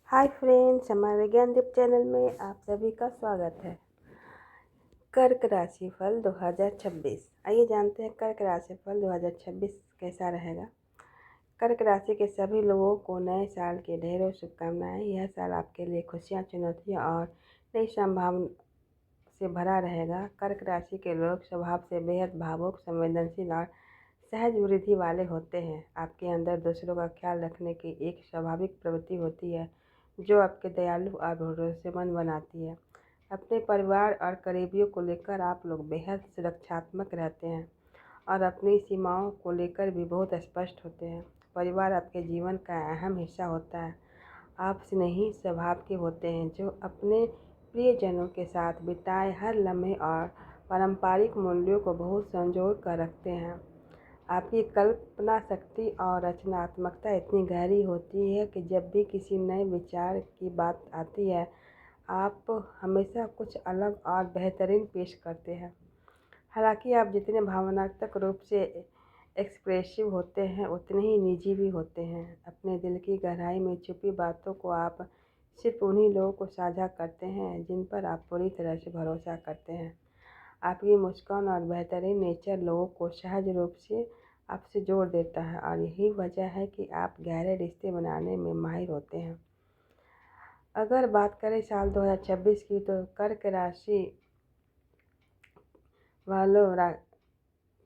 Hi friends, हमारे Gyandeep channel में आप सभी का स्वागत है। कर्क राशि फल 2026। आइए जानते हैं कर्क राशि फल 2026 कैसा रहेगा। कर्क राशि के सभी लोगों को नए साल की ढेरों शुभकामनाएं। यह साल आपके लिए खुशियां, चुनौतियां और नई संभावना से भरा रहेगा। कर्क राशि के लोग स्वभाव से बेहद भावुक, संवेदनशील और सहज वृद्धि वाले होते हैं। आपके अंदर दूसरों का ख्याल रखने की एक स्वाभाविक प्रवृत्ति होती है जो आपके दयालु और भरोसेमंद बनाती है। अपने परिवार और करीबियों को लेकर आप लोग बेहद सुरक्षात्मक रहते हैं और अपनी सीमाओं को लेकर भी बहुत स्पष्ट होते हैं। परिवार आपके जीवन का अहम हिस्सा होता है। आप स्नेही स्वभाव के होते हैं जो अपने प्रियजनों के साथ बिताए हर लम्हे और पारंपरिक मूल्यों को बहुत संजो कर रखते हैं। आपकी कल्पना शक्ति और रचनात्मकता इतनी गहरी होती है कि जब भी किसी नए विचार की बात आती है, आप हमेशा कुछ अलग और बेहतरीन पेश करते हैं। हालांकि आप जितने भावनात्मक रूप से एक्सप्रेसिव होते हैं, उतने ही निजी भी होते हैं। अपने दिल की गहराई में छुपी बातों को आप सिर्फ उन्हीं लोगों को साझा करते हैं जिन पर आप पूरी तरह से भरोसा करते हैं। आपकी मुस्कान और बेहतरीन नेचर लोगों को सहज रूप से आपसे जोड़ देता है और यही वजह है कि आप गहरे रिश्ते बनाने में माहिर होते हैं। अगर बात करें साल 2026 की, तो कर्क राशि वालों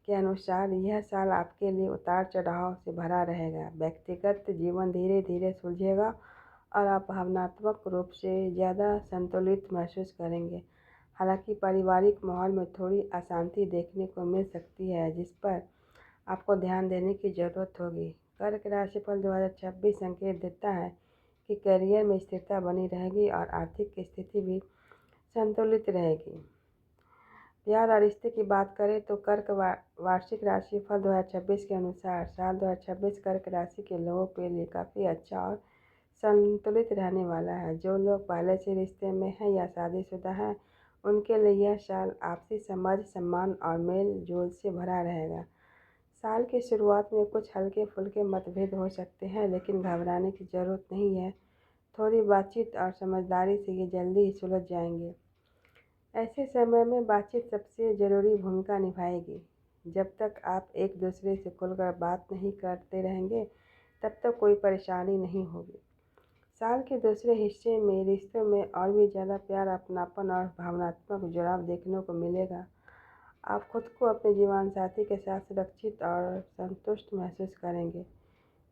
के अनुसार यह साल आपके लिए उतार चढ़ाव से भरा रहेगा। व्यक्तिगत जीवन धीरे धीरे सुलझेगा और आप भावनात्मक रूप से ज़्यादा संतुलित महसूस करेंगे। हालांकि पारिवारिक माहौल में थोड़ी अशांति देखने को मिल सकती है, जिस पर आपको ध्यान देने की ज़रूरत होगी। कर्क राशिफल 2026 संकेत देता है कि करियर में स्थिरता बनी रहेगी और आर्थिक स्थिति भी संतुलित रहेगी। प्यार और रिश्ते की बात करें तो कर्क वार्षिक राशिफल 2026 के अनुसार साल 2026 कर्क राशि के लोगों के लिए काफ़ी अच्छा और संतुलित रहने वाला है। जो लोग पहले से रिश्ते में हैं या शादीशुदा हैं, उनके लिए यह साल आपसी समझ, सम्मान और मेल जोल से भरा रहेगा। साल की शुरुआत में कुछ हल्के फुल्के मतभेद हो सकते हैं, लेकिन घबराने की ज़रूरत नहीं है। थोड़ी बातचीत और समझदारी से ये जल्दी ही सुलझ जाएंगे। ऐसे समय में बातचीत सबसे ज़रूरी भूमिका निभाएगी। जब तक आप एक दूसरे से खुलकर बात नहीं करते रहेंगे, तब तक कोई परेशानी नहीं होगी। साल के दूसरे हिस्से में रिश्तों में और भी ज़्यादा प्यार, अपनापन और भावनात्मक जुड़ाव देखने को मिलेगा। आप खुद को अपने जीवनसाथी के साथ सुरक्षित और संतुष्ट महसूस करेंगे।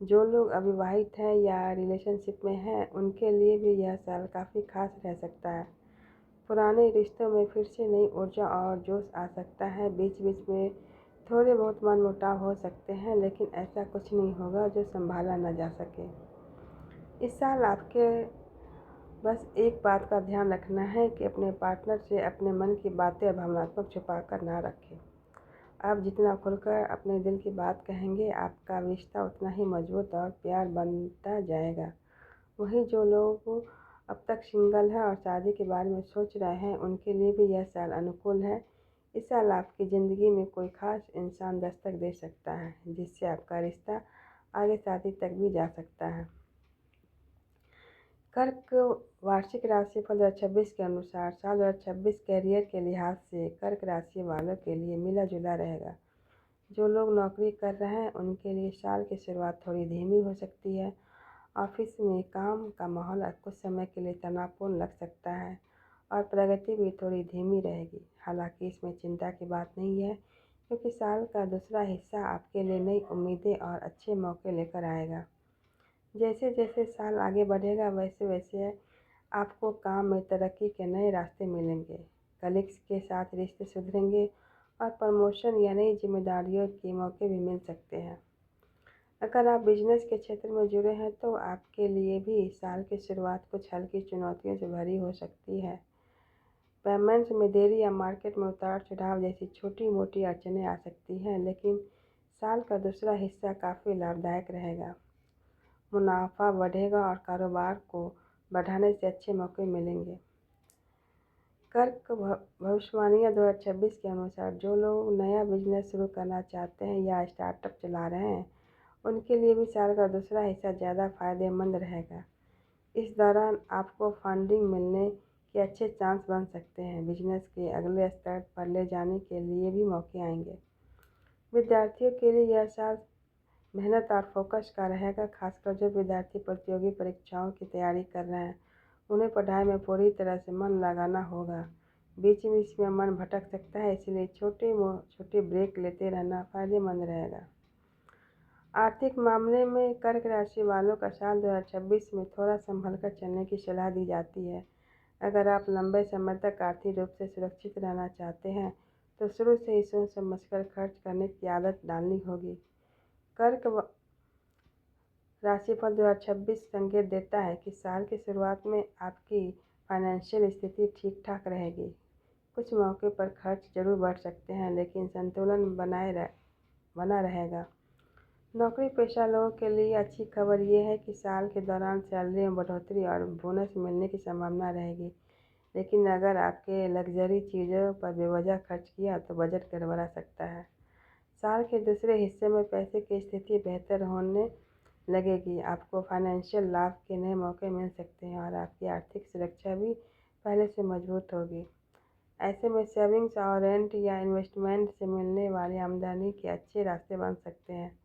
जो लोग अविवाहित हैं या रिलेशनशिप में हैं, उनके लिए भी यह साल काफ़ी खास रह सकता है। पुराने रिश्तों में फिर से नई ऊर्जा और जोश आ सकता है। बीच बीच में थोड़े बहुत मनमुटाव हो सकते हैं, लेकिन ऐसा कुछ नहीं होगा जो संभाला न जा सके। इस साल आपके बस एक बात का ध्यान रखना है कि अपने पार्टनर से अपने मन की बातें और भावनात्मक छुपा कर ना रखें। आप जितना खुलकर अपने दिल की बात कहेंगे, आपका रिश्ता उतना ही मजबूत और प्यार बनता जाएगा। वहीं जो लोग अब तक सिंगल हैं और शादी के बारे में सोच रहे हैं, उनके लिए भी यह साल अनुकूल है। इस साल आपकी ज़िंदगी में कोई खास इंसान दस्तक दे सकता है, जिससे आपका रिश्ता आगे शादी तक भी जा सकता है। कर्क वार्षिक राशिफल 2026 के अनुसार साल 2026 कैरियर के लिहाज से कर्क राशि वालों के लिए मिला जुला रहेगा। जो लोग नौकरी कर रहे हैं, उनके लिए साल की शुरुआत थोड़ी धीमी हो सकती है। ऑफिस में काम का माहौल कुछ समय के लिए तनावपूर्ण लग सकता है और प्रगति भी थोड़ी धीमी रहेगी। हालांकि इसमें चिंता की बात नहीं है, क्योंकि साल का दूसरा हिस्सा आपके लिए नई उम्मीदें और अच्छे मौके लेकर आएगा। जैसे जैसे साल आगे बढ़ेगा, वैसे वैसे आपको काम में तरक्की के नए रास्ते मिलेंगे। कलीग्स के साथ रिश्ते सुधरेंगे और प्रमोशन या नई जिम्मेदारियों के मौके भी मिल सकते हैं। अगर आप बिजनेस के क्षेत्र में जुड़े हैं, तो आपके लिए भी साल की शुरुआत कुछ हल्की चुनौतियों से भरी हो सकती है। पेमेंट्स में देरी या मार्केट में उतार चढ़ाव जैसी छोटी मोटी अड़चनें आ सकती हैं, लेकिन साल का दूसरा हिस्सा काफ़ी लाभदायक रहेगा। मुनाफा बढ़ेगा और कारोबार को बढ़ाने से अच्छे मौके मिलेंगे। कर्क भविष्यवाणियाँ 2026 के अनुसार जो लोग नया बिजनेस शुरू करना चाहते हैं या स्टार्टअप चला रहे हैं, उनके लिए भी साल का दूसरा हिस्सा ज़्यादा फायदेमंद रहेगा। इस दौरान आपको फंडिंग मिलने के अच्छे चांस बन सकते हैं। बिजनेस के अगले स्तर पर ले जाने के लिए भी मौके आएंगे। विद्यार्थियों के लिए यह साल मेहनत और फोकस का रहेगा, खासकर जो विद्यार्थी प्रतियोगी परीक्षाओं की तैयारी कर रहे हैं। उन्हें पढ़ाई में पूरी तरह से मन लगाना होगा। बीच बीच में मन भटक सकता है, इसलिए छोटे ब्रेक लेते रहना फायदेमंद रहेगा। आर्थिक मामले में कर्क राशि वालों का साल 2026 में थोड़ा संभल कर चलने की सलाह दी जाती है। अगर आप लंबे समय तक आर्थिक रूप से सुरक्षित रहना चाहते हैं तो शुरू से ही सोच समझकर खर्च करने की आदत डालनी होगी। कर्क राशिफल 2026 संकेत देता है कि साल की शुरुआत में आपकी फाइनेंशियल स्थिति ठीक ठाक रहेगी। कुछ मौके पर खर्च जरूर बढ़ सकते हैं, लेकिन संतुलन बना रहेगा। नौकरी पेशा लोगों के लिए अच्छी खबर यह है कि साल के दौरान सैलरी में बढ़ोतरी और बोनस मिलने की संभावना रहेगी। लेकिन अगर आपके लग्जरी चीज़ों पर बेवजह खर्च किया तो बजट गड़बड़ा सकता है। साल के दूसरे हिस्से में पैसे की स्थिति बेहतर होने लगेगी। आपको फाइनेंशियल लाभ के नए मौके मिल सकते हैं और आपकी आर्थिक सुरक्षा भी पहले से मजबूत होगी। ऐसे में सेविंग्स और रेंट या इन्वेस्टमेंट से मिलने वाली आमदनी के अच्छे रास्ते बन सकते हैं।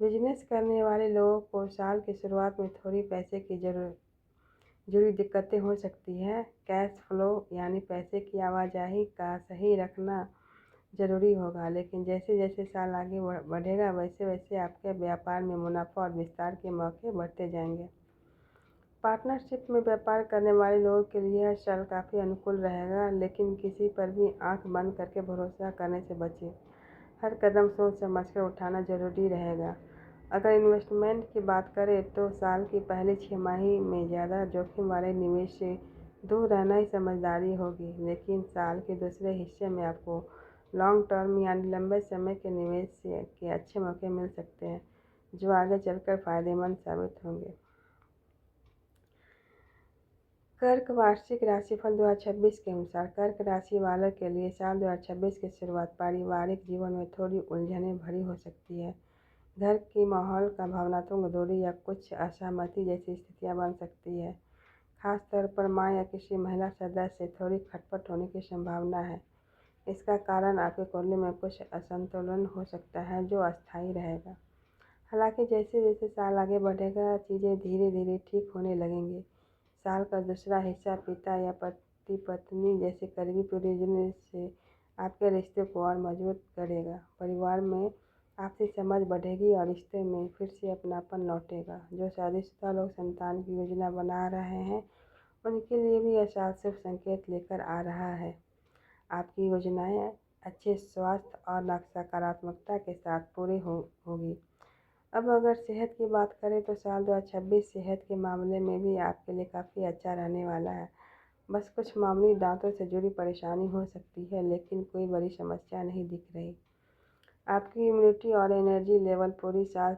बिजनेस करने वाले लोगों को साल की शुरुआत में थोड़ी पैसे की जुड़ी दिक्कतें हो सकती हैं। कैश फ्लो यानी पैसे की आवाजाही का सही रखना ज़रूरी होगा, लेकिन जैसे जैसे साल आगे बढ़ेगा वैसे वैसे आपके व्यापार में मुनाफा और विस्तार के मौके बढ़ते जाएंगे। पार्टनरशिप में व्यापार करने वाले लोगों के लिए यह साल काफ़ी अनुकूल रहेगा, लेकिन किसी पर भी आंख बंद करके भरोसा करने से बचें। हर कदम सोच समझकर उठाना जरूरी रहेगा। अगर इन्वेस्टमेंट की बात करें तो साल की पहली 6 माही में ज़्यादा जोखिम वाले निवेश से दूर रहना ही समझदारी होगी, लेकिन साल के दूसरे हिस्से में आपको लॉन्ग टर्म यानी लंबे समय के निवेश के अच्छे मौके मिल सकते हैं, जो आगे चलकर फायदेमंद साबित होंगे। कर्क वार्षिक राशिफल 2026 के अनुसार कर्क राशि वालों के लिए साल 2026 की शुरुआत पारिवारिक जीवन में थोड़ी उलझने भरी हो सकती है। घर की माहौल का भावनात्मक दूरी या कुछ असहमति जैसी स्थितियां बन सकती है। खासतौर पर मां या किसी महिला सदस्य से थोड़ी खटपट होने की संभावना है। इसका कारण आपके कुंडली में कुछ असंतुलन हो सकता है जो अस्थायी रहेगा। हालांकि जैसे जैसे साल आगे बढ़ेगा चीज़ें धीरे धीरे ठीक होने लगेंगी। साल का दूसरा हिस्सा पिता या पति पत्नी जैसे करीबी परिजनों से आपके रिश्ते को और मजबूत करेगा। परिवार में आपसी समझ बढ़ेगी और रिश्ते में फिर से अपनापन लौटेगा। जो शादीशुदा लोग संतान की योजना बना रहे हैं उनके लिए भी यह साल शुभ संकेत लेकर आ रहा है। आपकी योजनाएं अच्छे स्वास्थ्य और सकारात्मकता के साथ पूरी होगी। अब अगर सेहत की बात करें तो साल 2026 सेहत के मामले में भी आपके लिए काफ़ी अच्छा रहने वाला है। बस कुछ मामूली दांतों से जुड़ी परेशानी हो सकती है, लेकिन कोई बड़ी समस्या नहीं दिख रही। आपकी इम्यूनिटी और एनर्जी लेवल पूरी साल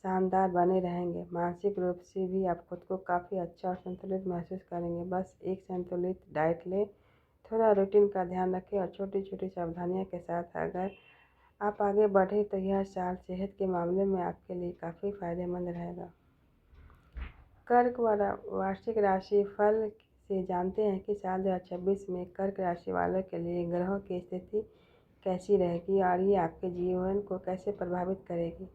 शानदार बने रहेंगे। मानसिक रूप से भी आप खुद को काफ़ी अच्छा और संतुलित महसूस करेंगे। बस एक संतुलित डाइट लें, थोड़ा रूटीन का ध्यान रखें और छोटी छोटी सावधानियों के साथ अगर आप आगे बढ़ें तो यह साल सेहत के मामले में आपके लिए काफ़ी फायदेमंद रहेगा। कर्क वार्षिक राशि फल से जानते हैं कि साल 2026 में कर्क राशि वालों के लिए ग्रहों की स्थिति कैसी रहेगी और ये आपके जीवन को कैसे प्रभावित करेगी।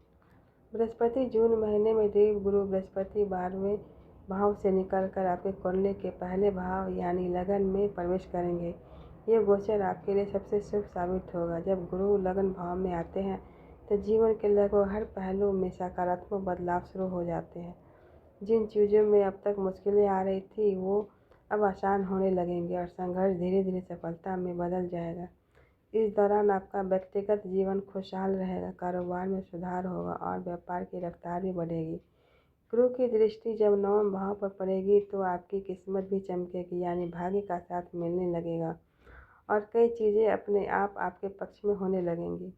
बृहस्पति जून महीने में देव गुरु बृहस्पति 12वें भाव से निकलकर आपके कुंडली के पहले भाव यानी लगन में प्रवेश करेंगे। ये गोचर आपके लिए सबसे शुभ साबित होगा। जब गुरु लगन भाव में आते हैं तो जीवन के लगभग हर पहलू में सकारात्मक बदलाव शुरू हो जाते हैं। जिन चीज़ों में अब तक मुश्किलें आ रही थी वो अब आसान होने लगेंगे और संघर्ष धीरे धीरे सफलता में बदल जाएगा। इस दौरान आपका व्यक्तिगत जीवन खुशहाल रहेगा, कारोबार में सुधार होगा और व्यापार की रफ्तार भी बढ़ेगी। गुरु की दृष्टि जब 9वें भाव पर पड़ेगी तो आपकी किस्मत भी चमकेगी, यानी भाग्य का साथ मिलने लगेगा और कई चीज़ें अपने आप आपके पक्ष में होने लगेंगी।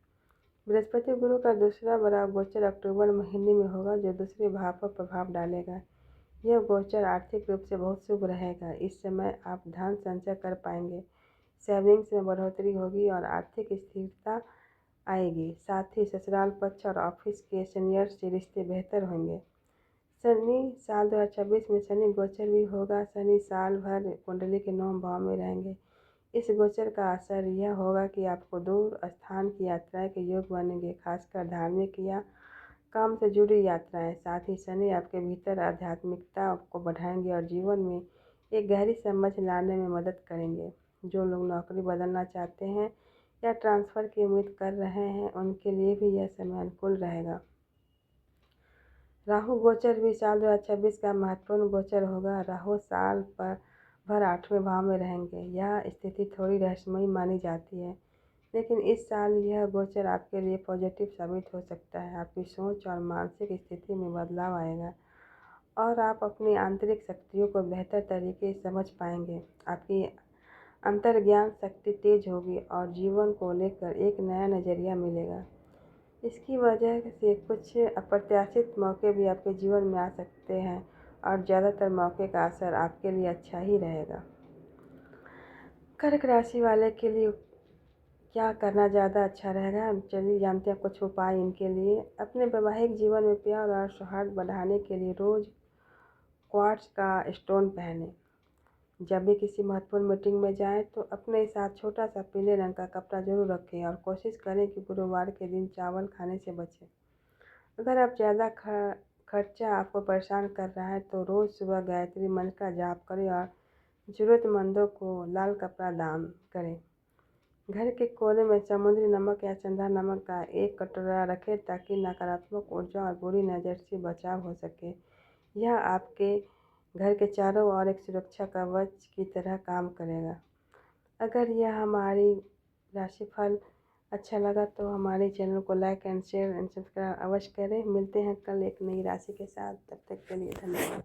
बृहस्पति गुरु का दूसरा बड़ा गोचर अक्टूबर महीने में होगा, जो दूसरे भाव पर प्रभाव डालेगा। यह गोचर आर्थिक रूप से बहुत शुभ रहेगा। इस समय आप धन संचय कर पाएंगे, सेविंग्स में बढ़ोतरी होगी और आर्थिक स्थिरता आएगी। साथ ही ससुराल पक्ष और ऑफिस के सीनियर से रिश्ते बेहतर होंगे। शनि साल 2026 में शनि गोचर भी होगा। शनि साल भर कुंडली के 9 भाव में रहेंगे। इस गोचर का असर यह होगा कि आपको दूर स्थान की यात्राएं के योग बनेंगे, खासकर धार्मिक या काम से जुड़ी यात्राएं। साथ ही शनि आपके भीतर आध्यात्मिकता को बढ़ाएंगे और जीवन में एक गहरी समझ लाने में मदद करेंगे। जो लोग नौकरी बदलना चाहते हैं या ट्रांसफ़र की उम्मीद कर रहे हैं, उनके लिए भी यह समय अनुकूल रहेगा। राहु गोचर भी साल 2026 का महत्वपूर्ण गोचर होगा। राहु साल भर 8वें भाव में रहेंगे। यह स्थिति थोड़ी रहस्यमयी मानी जाती है, लेकिन इस साल यह गोचर आपके लिए पॉजिटिव साबित हो सकता है। आपकी सोच और मानसिक स्थिति में बदलाव आएगा और आप अपनी आंतरिक शक्तियों को बेहतर तरीके से समझ पाएंगे। आपकी अंतर्ज्ञान शक्ति तेज होगी और जीवन को लेकर एक नया नज़रिया मिलेगा। इसकी वजह से कुछ अप्रत्याशित मौके भी आपके जीवन में आ सकते हैं और ज़्यादातर मौके का असर आपके लिए अच्छा ही रहेगा। कर्क राशि वाले के लिए क्या करना ज़्यादा अच्छा रहेगा, चलिए जानते हैं कुछ उपाय इनके लिए। अपने वैवाहिक जीवन में प्यार और सौहार्द बढ़ाने के लिए रोज़ क्वार्ट्ज का स्टोन पहनें। जब भी किसी महत्वपूर्ण मीटिंग में जाएं तो अपने साथ छोटा सा पीले रंग का कपड़ा जरूर रखें और कोशिश करें कि गुरुवार के दिन चावल खाने से बचें। अगर आप ज़्यादा खर्चा आपको परेशान कर रहा है तो रोज़ सुबह गायत्री मंत्र का जाप करें और ज़रूरतमंदों को लाल कपड़ा दान करें। घर के कोने में समुद्री नमक या चंदा नमक का एक कटोरा रखें ताकि नकारात्मक ऊर्जा और बुरी नज़र से बचाव हो सके। यह आपके घर के चारों ओर एक सुरक्षा कवच की तरह काम करेगा। अगर यह हमारी राशिफल अच्छा लगा तो हमारे चैनल को like and share and subscribe अवश्य करें। मिलते हैं कल एक नई राशि के साथ, तब तक के लिए धन्यवाद।